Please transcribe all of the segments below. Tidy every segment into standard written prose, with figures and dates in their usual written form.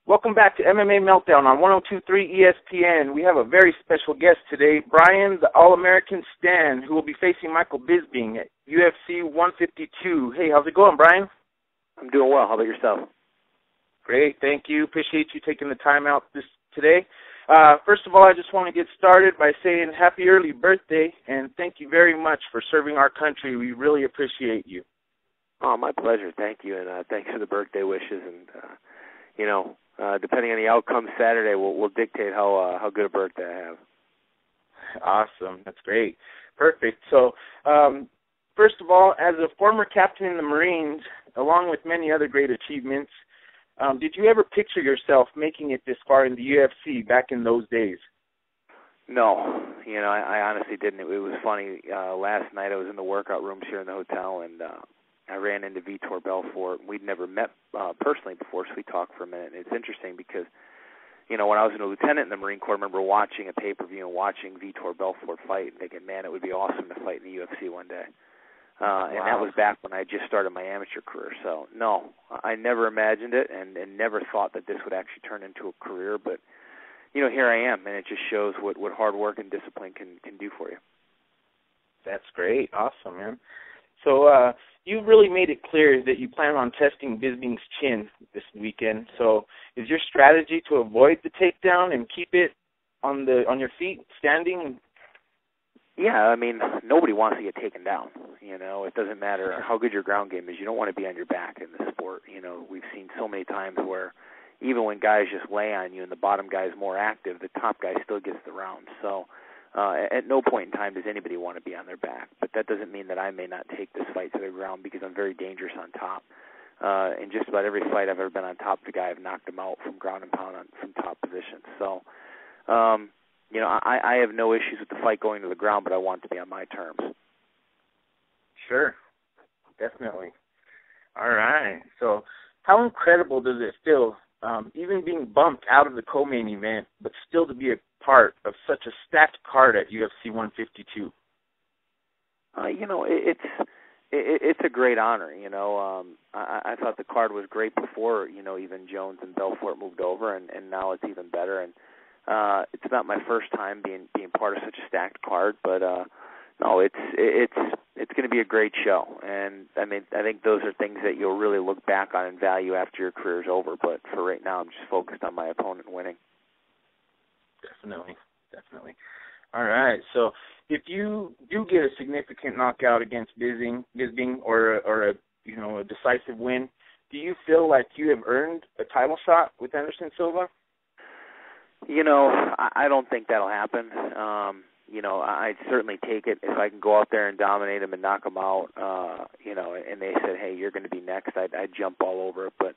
Welcome back to MMA Meltdown on 102.3 ESPN. We have a very special guest today, Brian, the All-American Stann, who will be facing Michael Bisping at UFC 152. Hey, how's it going, Brian? I'm doing well. How about yourself? Great, thank you. Appreciate you taking the time out today. First of all, I just want to get started by saying happy early birthday, and thank you very much for serving our country. We really appreciate you. Oh, my pleasure. Thank you, and thanks for the birthday wishes. And, depending on the outcome Saturday, we'll dictate how good a birthday I have. Awesome. That's great. Perfect. So, first of all, as a former captain in the Marines, along with many other great achievements, did you ever picture yourself making it this far in the UFC back in those days? No. I honestly didn't. It was funny. Last night I was in the workout rooms here in the hotel, and I ran into Vitor Belfort. We'd never met personally before, so we talked for a minute. And it's interesting because, when I was a lieutenant in the Marine Corps, I remember watching a pay-per-view and watching Vitor Belfort fight and thinking, man, it would be awesome to fight in the UFC one day. Wow. And that was back when I just started my amateur career. So, no, I never imagined it and never thought that this would actually turn into a career. But, here I am, and it just shows what hard work and discipline can do for you. That's great. Awesome, man. So you really made it clear that you plan on testing Bisping's chin this weekend. So is your strategy to avoid the takedown and keep it on your feet, standing? Yeah, nobody wants to get taken down. It doesn't matter how good your ground game is. You don't want to be on your back in the sport. We've seen so many times where even when guys just lay on you and the bottom guy is more active, the top guy still gets the round. So at no point in time does anybody want to be on their back. But that doesn't mean that I may not take this fight to the ground because I'm very dangerous on top. In just about every fight I've ever been on top of the guy, I've knocked him out from ground and pound from top positions. So, I have no issues with the fight going to the ground, but I want it to be on my terms. Sure. Definitely. All right. So how incredible does it feel, even being bumped out of the co-main event, but still to be a part of such a stacked card at UFC 152? It's a great honor. I thought the card was great before, even Jones and Belfort moved over, and now it's even better. And it's not my first time being part of such a stacked card, but no, it's going to be a great show. And I think those are things that you'll really look back on and value after your career's over. But for right now, I'm just focused on my opponent winning. Definitely. All right. So if you do get a significant knockout against Bisping or a decisive win, do you feel like you have earned a title shot with Anderson Silva? I don't think that'll happen. I'd certainly take it if I can go out there and dominate him and knock him out, and they said, hey, you're going to be next, I'd jump all over it. But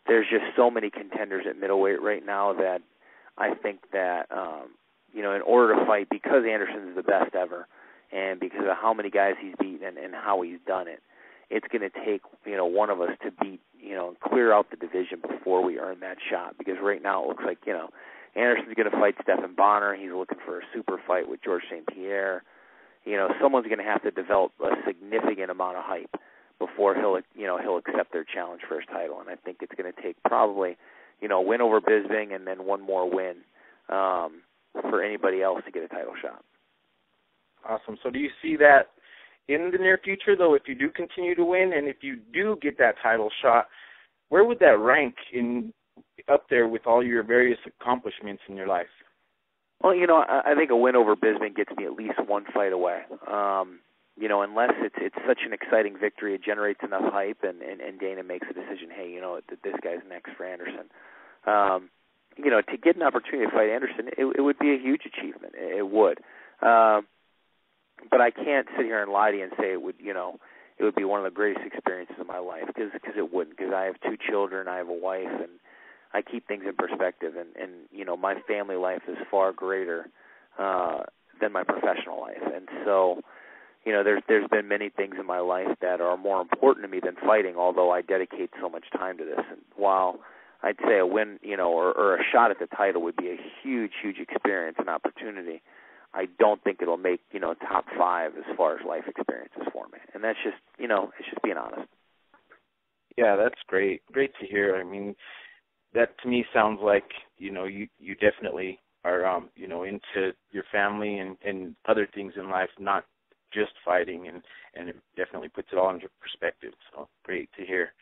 there's just so many contenders at middleweight right now that I think that, in order to fight, because Anderson is the best ever and because of how many guys he's beaten and how he's done it, it's going to take, one of us to beat, and clear out the division before we earn that shot. Because right now it looks like, Anderson's going to fight Stephan Bonner. He's looking for a super fight with Georges St. Pierre. Someone's going to have to develop a significant amount of hype before he'll accept their challenge for his title. And I think it's going to take probably, a win over Bisping and then one more win for anybody else to get a title shot. Awesome. So do you see that in the near future, though, if you do continue to win and if you do get that title shot, where would that rank up there with all your various accomplishments in your life? Well, I think a win over Bisping gets me at least one fight away. Unless it's such an exciting victory, it generates enough hype, and Dana makes a decision, hey, this guy's next for Anderson. To get an opportunity to fight Anderson, it would be a huge achievement. It would. But I can't sit here and lie to you and say it would be one of the greatest experiences of my life, because it wouldn't, because I have 2 children, I have a wife, and I keep things in perspective, and my family life is far greater than my professional life. And so, there's been many things in my life that are more important to me than fighting, although I dedicate so much time to this. And while I'd say a win, or a shot at the title would be a huge, huge experience and opportunity, I don't think it'll make, top 5 as far as life experiences for me. And that's just, it's just being honest. Yeah, that's great. Great to hear. that to me sounds like, you know, you definitely are, you know, into your family and other things in life, not just fighting, and it definitely puts it all into perspective. So great to hear.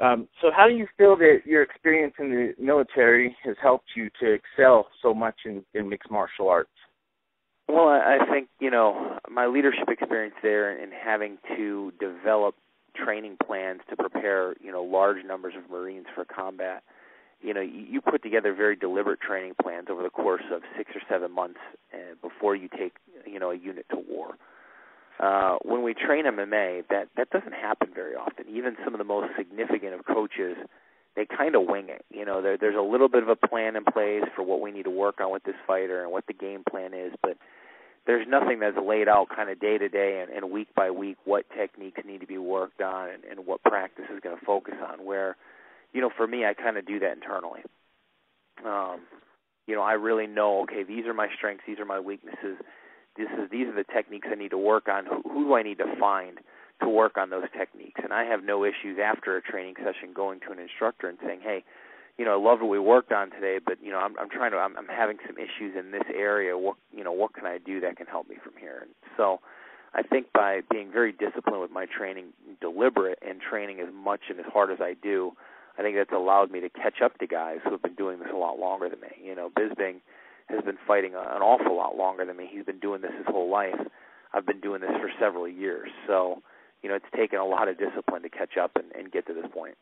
So how do you feel that your experience in the military has helped you to excel so much in mixed martial arts? Well, I think, you know, my leadership experience there and having to develop training plans to prepare, you know, large numbers of Marines for combat, you know, you put together very deliberate training plans over the course of 6 or 7 months before you take, you know, a unit to war. When we train MMA, that doesn't happen very often. Even some of the most significant of coaches, they kind of wing it. You know, there's a little bit of a plan in place for what we need to work on with this fighter and what the game plan is, but there's nothing that's laid out kind of day to day and week by week what techniques need to be worked on and what practice is going to focus on. Where, you know, for me, I kind of do that internally. You know, I really know, okay, these are my strengths, these are my weaknesses. These are the techniques I need to work on. Who do I need to find to work on those techniques? And I have no issues after a training session going to an instructor and saying, hey, you know, I love what we worked on today, but, you know, I'm having some issues in this area. What can I do that can help me from here? And so I think by being very disciplined with my training, deliberate, and training as much and as hard as I do, I think that's allowed me to catch up to guys who have been doing this a lot longer than me. You know, Bisping has been fighting an awful lot longer than me. He's been doing this his whole life. I've been doing this for several years. So, you know, it's taken a lot of discipline to catch up and get to this point.